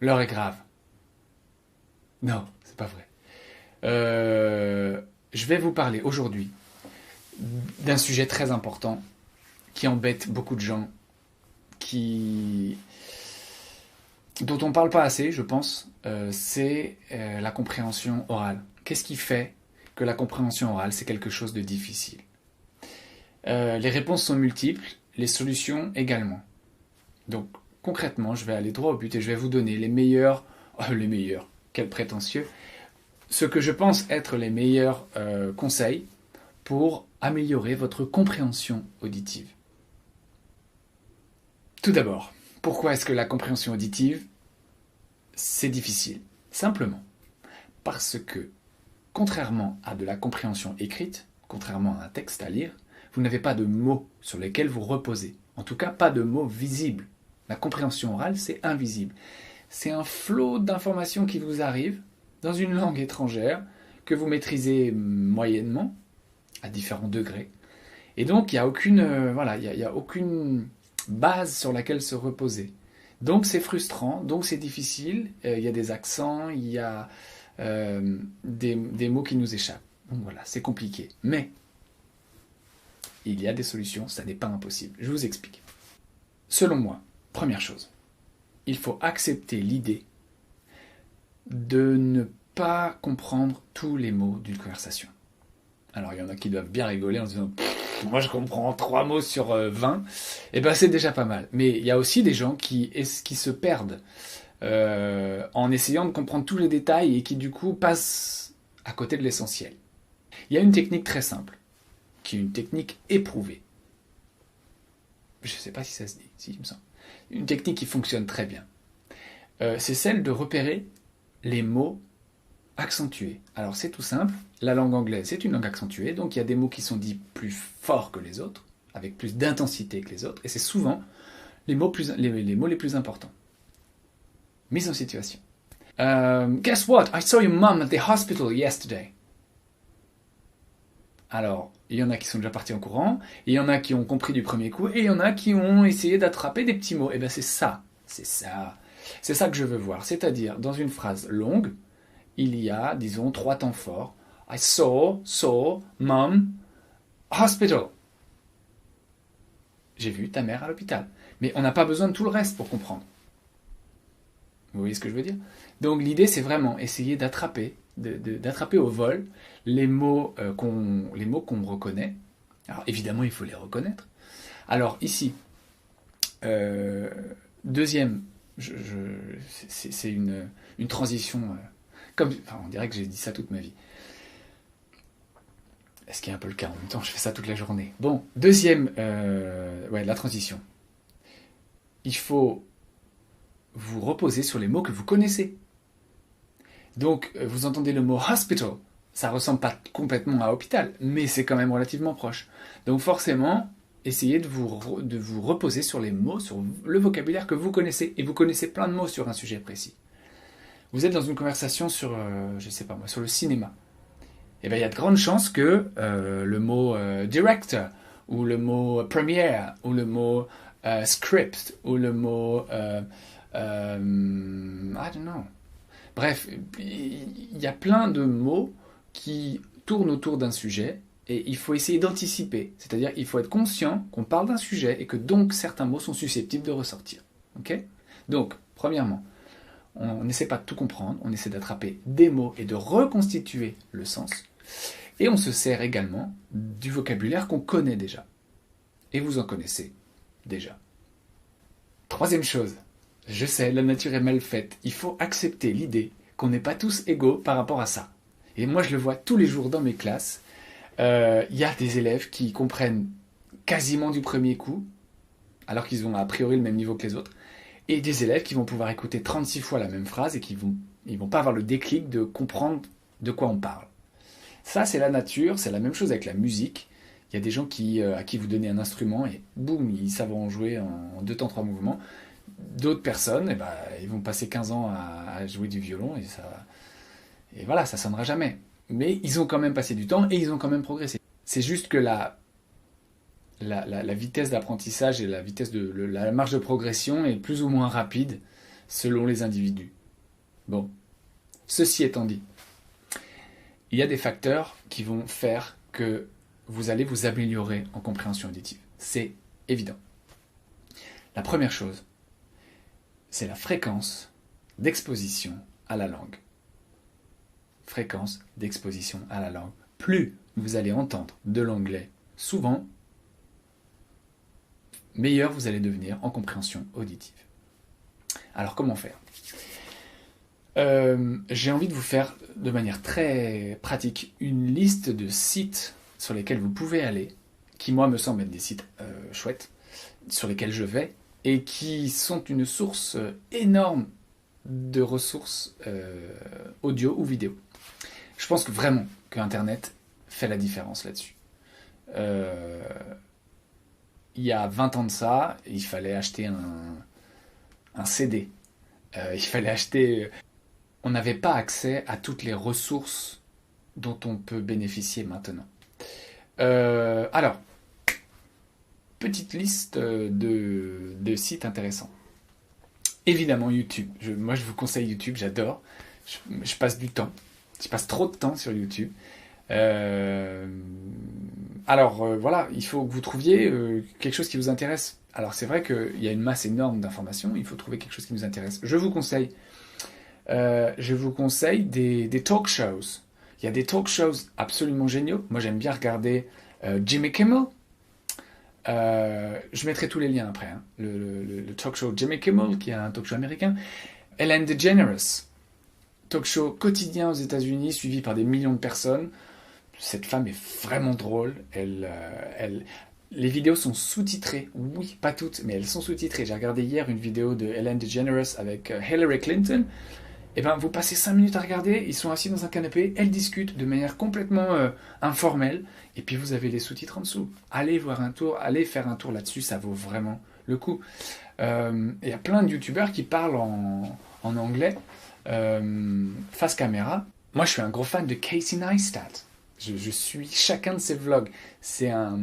L'heure est grave. Non, c'est pas vrai. Je vais vous parler aujourd'hui d'un sujet très important qui embête beaucoup de gens, qui dont on ne parle pas assez, je pense, c'est la compréhension orale. Qu'est-ce qui fait que la compréhension orale, c'est quelque chose de difficile? Les réponses sont multiples, les solutions également. Donc, concrètement, je vais aller droit au but et je vais vous donner les meilleurs, les meilleurs, quel prétentieux, ce que je pense être les meilleurs conseils pour améliorer votre compréhension auditive. Tout d'abord, pourquoi est-ce que la compréhension auditive, c'est difficile? Simplement parce que, contrairement à de la compréhension écrite, contrairement à un texte à lire, vous n'avez pas de mots sur lesquels vous reposez. En tout cas, pas de mots visibles. La compréhension orale, c'est invisible. C'est un flot d'informations qui vous arrive dans une langue étrangère que vous maîtrisez moyennement, à différents degrés. Et donc, il n'y a aucune, y a aucune base sur laquelle se reposer. Donc, c'est frustrant, donc c'est difficile. Il y a des accents, il y a des mots qui nous échappent. Donc voilà, c'est compliqué. Mais il y a des solutions, ça n'est pas impossible. Je vous explique. Selon moi, première chose, il faut accepter l'idée de ne pas comprendre tous les mots d'une conversation. Alors il y en a qui doivent bien rigoler en se disant moi je comprends 3 mots sur 20, et ben c'est déjà pas mal. Mais il y a aussi des gens qui se perdent en essayant de comprendre tous les détails et qui du coup passent à côté de l'essentiel. Il y a une technique très simple, qui est une technique éprouvée. Je ne sais pas si ça se dit, si il me semble. Une technique qui fonctionne très bien. C'est celle de repérer les mots accentués. Alors c'est tout simple, la langue anglaise c'est une langue accentuée, donc il y a des mots qui sont dits plus forts que les autres, avec plus d'intensité que les autres, et c'est souvent les mots les plus importants. Mise en situation. Guess what? I saw your mum at the hospital yesterday. Alors, il y en a qui sont déjà partis en courant, et il y en a qui ont compris du premier coup, et il y en a qui ont essayé d'attraper des petits mots. Et bien c'est ça que je veux voir. C'est-à-dire, dans une phrase longue, il y a, disons, 3 temps forts. I saw, mom, hospital. J'ai vu ta mère à l'hôpital. Mais on n'a pas besoin de tout le reste pour comprendre. Vous voyez ce que je veux dire? Donc l'idée, c'est vraiment essayer d'attraper au vol les mots qu'on reconnaît. Alors évidemment, il faut les reconnaître. Alors ici, deuxième, c'est une transition, on dirait que j'ai dit ça toute ma vie. Ce qui est un peu le cas en même temps, je fais ça toute la journée. Bon, deuxième, la transition. Il faut vous reposer sur les mots que vous connaissez. Donc, vous entendez le mot hospital, ça ressemble pas complètement à hôpital, mais c'est quand même relativement proche. Donc forcément, essayez de vous reposer sur les mots, sur le vocabulaire que vous connaissez, et vous connaissez plein de mots sur un sujet précis. Vous êtes dans une conversation sur, je sais pas moi, sur le cinéma. Et bien il y a de grandes chances que le mot director, ou le mot premiere, ou le mot script, ou le mot I don't know. Bref, il y a plein de mots qui tournent autour d'un sujet et il faut essayer d'anticiper. C'est-à-dire il faut être conscient qu'on parle d'un sujet et que donc certains mots sont susceptibles de ressortir. Ok? Donc, premièrement, on n'essaie pas de tout comprendre, on essaie d'attraper des mots et de reconstituer le sens. Et on se sert également du vocabulaire qu'on connaît déjà. Et vous en connaissez déjà. Troisième chose, je sais, la nature est mal faite. Il faut accepter l'idée qu'on n'est pas tous égaux par rapport à ça. Et moi, je le vois tous les jours dans mes classes. Il y a des élèves qui comprennent quasiment du premier coup, alors qu'ils ont a priori le même niveau que les autres, et des élèves qui vont pouvoir écouter 36 fois la même phrase et qui vont pas avoir le déclic de comprendre de quoi on parle. Ça, c'est la nature, c'est la même chose avec la musique. Il y a des gens à qui vous donnez un instrument et boum, ils savent en jouer en 2 temps 3 mouvements. D'autres personnes, ils vont passer 15 ans à jouer du violon et voilà, ça sonnera jamais. Mais ils ont quand même passé du temps et ils ont quand même progressé. C'est juste que la vitesse d'apprentissage et la vitesse la marge de progression est plus ou moins rapide selon les individus. Bon, ceci étant dit, il y a des facteurs qui vont faire que vous allez vous améliorer en compréhension auditive. C'est évident. La première chose, c'est la fréquence d'exposition à la langue. Fréquence d'exposition à la langue. Plus vous allez entendre de l'anglais souvent, meilleur vous allez devenir en compréhension auditive. Alors comment faire ? J'ai envie de vous faire de manière très pratique une liste de sites sur lesquels vous pouvez aller, qui moi me semblent être des sites chouettes, sur lesquels je vais, et qui sont une source énorme de ressources audio ou vidéo. Je pense que vraiment que Internet fait la différence là-dessus. Il y a 20 ans de ça, il fallait acheter un CD. Il fallait acheter... On n'avait pas accès à toutes les ressources dont on peut bénéficier maintenant. Alors, petite liste de sites intéressants. Évidemment, YouTube. Moi, je vous conseille YouTube, j'adore. Je passe du temps. Je passe trop de temps sur YouTube. Voilà, il faut que vous trouviez quelque chose qui vous intéresse. Alors, c'est vrai qu'il y a une masse énorme d'informations. Il faut trouver quelque chose qui nous intéresse. Je vous conseille des talk shows. Il y a des talk shows absolument géniaux. Moi, j'aime bien regarder Jimmy Kimmel. Je mettrai tous les liens après. Hein. Le talk show Jimmy Kimmel, qui est un talk show américain. Ellen DeGeneres, talk show quotidien aux États-Unis, suivi par des millions de personnes. Cette femme est vraiment drôle. Les vidéos sont sous-titrées. Oui, pas toutes, mais elles sont sous-titrées. J'ai regardé hier une vidéo de Ellen DeGeneres avec Hillary Clinton. Eh ben, vous passez 5 minutes à regarder, ils sont assis dans un canapé, elles discutent de manière complètement informelle, et puis vous avez les sous-titres en dessous. Allez faire un tour là-dessus, ça vaut vraiment le coup. Il y a plein de youtubeurs qui parlent en anglais, face caméra. Moi, je suis un gros fan de Casey Neistat. Je suis chacun de ses vlogs. C'est un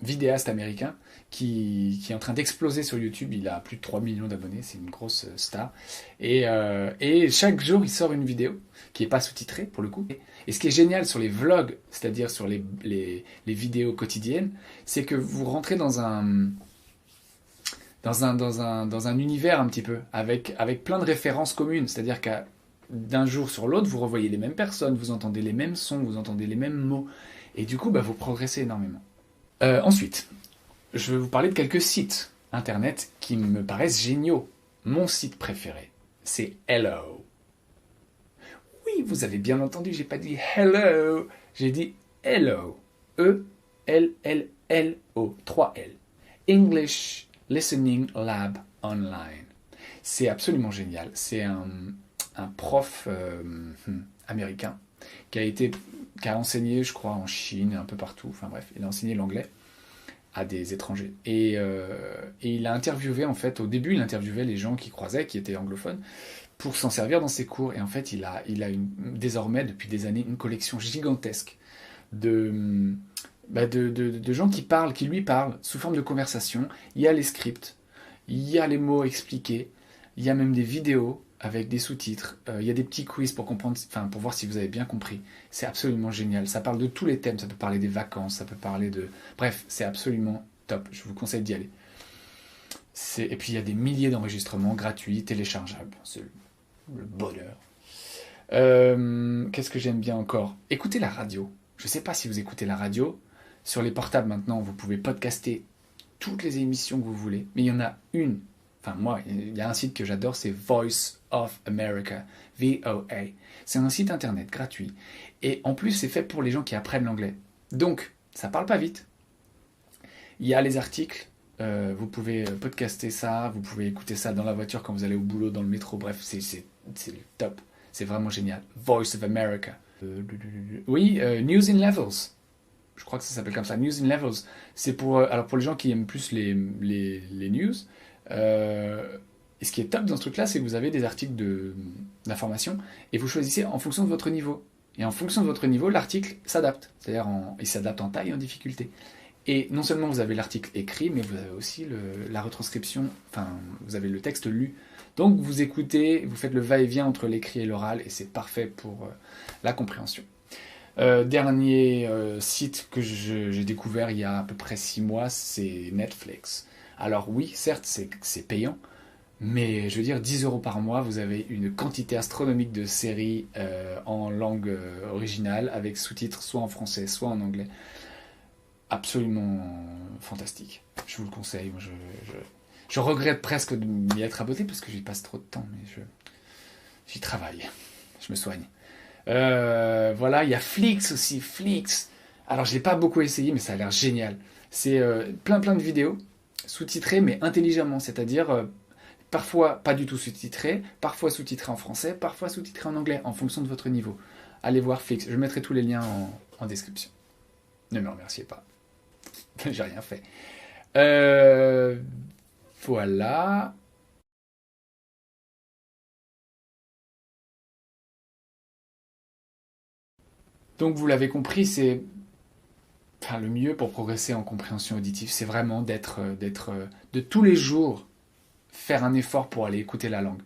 vidéaste américain qui est en train d'exploser sur YouTube. Il a plus de 3 millions d'abonnés, c'est une grosse star. Et chaque jour, il sort une vidéo qui n'est pas sous-titrée, pour le coup. Et ce qui est génial sur les vlogs, c'est-à-dire sur les vidéos quotidiennes, c'est que vous rentrez dans un univers un petit peu, avec plein de références communes. C'est-à-dire qu'à d'un jour sur l'autre, vous revoyez les mêmes personnes, vous entendez les mêmes sons, vous entendez les mêmes mots. Et du coup, vous progressez énormément. Ensuite, je vais vous parler de quelques sites internet qui me paraissent géniaux. Mon site préféré, c'est Hello. Oui, vous avez bien entendu, j'ai pas dit hello, j'ai dit Hello. E-L-L-L-O, 3 L. English Listening Lab Online. C'est absolument génial. C'est un prof américain qui a enseigné, je crois, en Chine, un peu partout. Enfin bref, il a enseigné l'anglais à des étrangers. Et il a interviewé, en fait, au début, il interviewait les gens qui croisaient, qui étaient anglophones, pour s'en servir dans ses cours. Et en fait, il a désormais, depuis des années, une collection gigantesque de gens qui lui parlent sous forme de conversation. Il y a les scripts, il y a les mots expliqués, il y a même des vidéos avec des sous-titres, il y a des petits quiz pour comprendre, pour voir si vous avez bien compris. C'est absolument génial. Ça parle de tous les thèmes, ça peut parler des vacances, ça peut parler de... Bref, c'est absolument top. Je vous conseille d'y aller. Et puis il y a des milliers d'enregistrements gratuits, téléchargeables. C'est le bonheur. Qu'est-ce que j'aime bien encore ? Écoutez la radio. Je ne sais pas si vous écoutez la radio. Sur les portables maintenant, vous pouvez podcaster toutes les émissions que vous voulez. Mais il y en a une. Enfin, moi, il y a un site que j'adore, c'est Voice of America, VOA. C'est un site internet gratuit. Et en plus, c'est fait pour les gens qui apprennent l'anglais. Donc, ça parle pas vite. Il y a les articles. Vous pouvez podcaster ça. Vous pouvez écouter ça dans la voiture quand vous allez au boulot, dans le métro. Bref, c'est le top. C'est vraiment génial. Voice of America. Oui, News in Levels. Je crois que ça s'appelle comme ça. News in Levels. C'est pour les gens qui aiment plus les news. Et ce qui est top dans ce truc-là, c'est que vous avez des articles d'information et vous choisissez en fonction de votre niveau. Et en fonction de votre niveau, l'article s'adapte. C'est-à-dire il s'adapte en taille et en difficulté. Et non seulement vous avez l'article écrit, mais vous avez aussi la retranscription, enfin, vous avez le texte lu. Donc vous écoutez, vous faites le va-et-vient entre l'écrit et l'oral, et c'est parfait pour la compréhension. Dernier site que j'ai découvert il y a à peu près 6 mois, c'est Netflix. Alors oui, certes, c'est payant, mais je veux dire, 10 € par mois, vous avez une quantité astronomique de séries en langue originale, avec sous-titres soit en français, soit en anglais. Absolument fantastique. Je vous le conseille. Moi, je regrette presque de m'y être abonné parce que j'y passe trop de temps, mais j'y travaille. Je me soigne. Voilà, il y a Flix aussi. Flix. Alors, je l'ai pas beaucoup essayé, mais ça a l'air génial. C'est plein de vidéos sous-titrées, mais intelligemment. C'est-à-dire, parfois pas du tout sous-titrées, parfois sous-titrées en français, parfois sous-titrées en anglais, en fonction de votre niveau. Allez voir Flix. Je mettrai tous les liens en description. Ne me remerciez pas. J'ai rien fait. Voilà. Donc vous l'avez compris, c'est enfin, le mieux pour progresser en compréhension auditive, c'est vraiment de tous les jours faire un effort pour aller écouter la langue.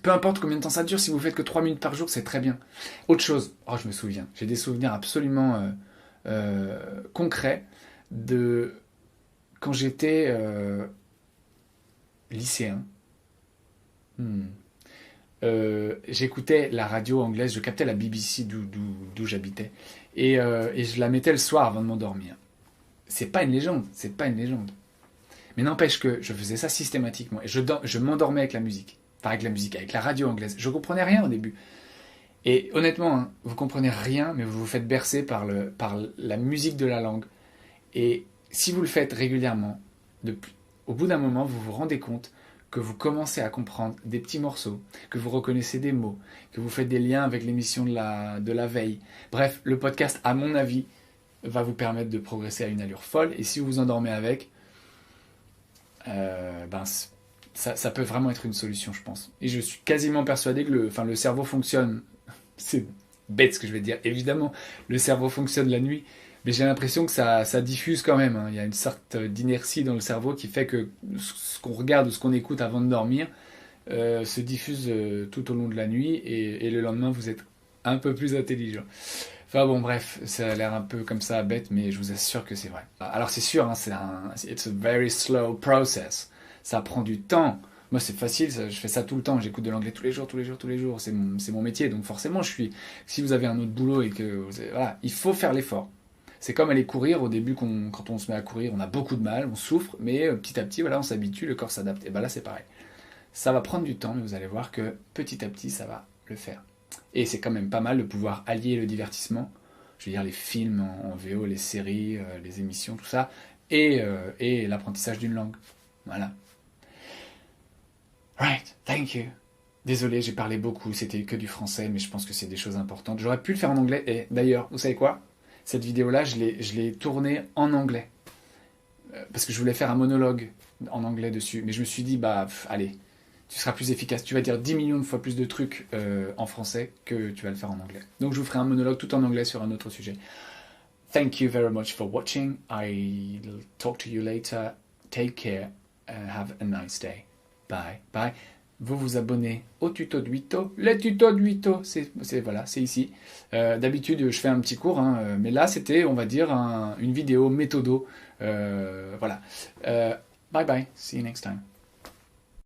Peu importe combien de temps ça dure, si vous faites que 3 minutes par jour, c'est très bien. Autre chose, oh je me souviens, j'ai des souvenirs absolument concret de quand j'étais lycéen. J'écoutais la radio anglaise, je captais la BBC d'où j'habitais, et je la mettais le soir avant de m'endormir. C'est pas une légende, c'est pas une légende. Mais n'empêche que je faisais ça systématiquement, et je m'endormais avec la musique. Enfin avec la musique, avec la radio anglaise. Je comprenais rien au début. Et honnêtement, hein, vous comprenez rien, mais vous vous faites bercer par la musique de la langue. Et si vous le faites régulièrement, au bout d'un moment, vous vous rendez compte que vous commencez à comprendre des petits morceaux, que vous reconnaissez des mots, que vous faites des liens avec l'émission de la veille. Bref, le podcast, à mon avis, va vous permettre de progresser à une allure folle. Et si vous vous endormez avec, ça peut vraiment être une solution, je pense. Et je suis quasiment persuadé que le cerveau fonctionne. C'est bête ce que je vais dire. Évidemment, le cerveau fonctionne la nuit, mais j'ai l'impression que ça diffuse quand même. Hein. Il y a une sorte d'inertie dans le cerveau qui fait que ce qu'on regarde ou ce qu'on écoute avant de dormir se diffuse tout au long de la nuit et le lendemain vous êtes un peu plus intelligent. Enfin bon, bref, ça a l'air un peu comme ça bête, mais je vous assure que c'est vrai. Alors c'est sûr, hein, it's a very slow process. Ça prend du temps. Moi, c'est facile, je fais ça tout le temps. J'écoute de l'anglais tous les jours. C'est mon métier. Donc forcément, si vous avez un autre boulot et que... Voilà, il faut faire l'effort. C'est comme aller courir. Au début, quand on se met à courir, on a beaucoup de mal, on souffre. Mais petit à petit, voilà, on s'habitue, le corps s'adapte. Et ben là, c'est pareil. Ça va prendre du temps, mais vous allez voir que petit à petit, ça va le faire. Et c'est quand même pas mal de pouvoir allier le divertissement. Je veux dire, les films en VO, les séries, les émissions, tout ça. Et l'apprentissage d'une langue. Voilà. Right, thank you. Désolé, j'ai parlé beaucoup, c'était que du français, mais je pense que c'est des choses importantes. J'aurais pu le faire en anglais, et d'ailleurs, vous savez quoi? Cette vidéo-là, je l'ai tournée en anglais. Parce que je voulais faire un monologue en anglais dessus. Mais je me suis dit, allez, tu seras plus efficace. Tu vas dire 10 millions de fois plus de trucs en français que tu vas le faire en anglais. Donc je vous ferai un monologue tout en anglais sur un autre sujet. Thank you very much for watching. I'll talk to you later. Take care and have a nice day. Bye. Bye. Vous vous abonnez au tuto de Wito. Le tuto de Wito, c'est ici. D'habitude, je fais un petit cours, hein, mais là, c'était, on va dire, une vidéo méthodo. Voilà. Bye bye. See you next time.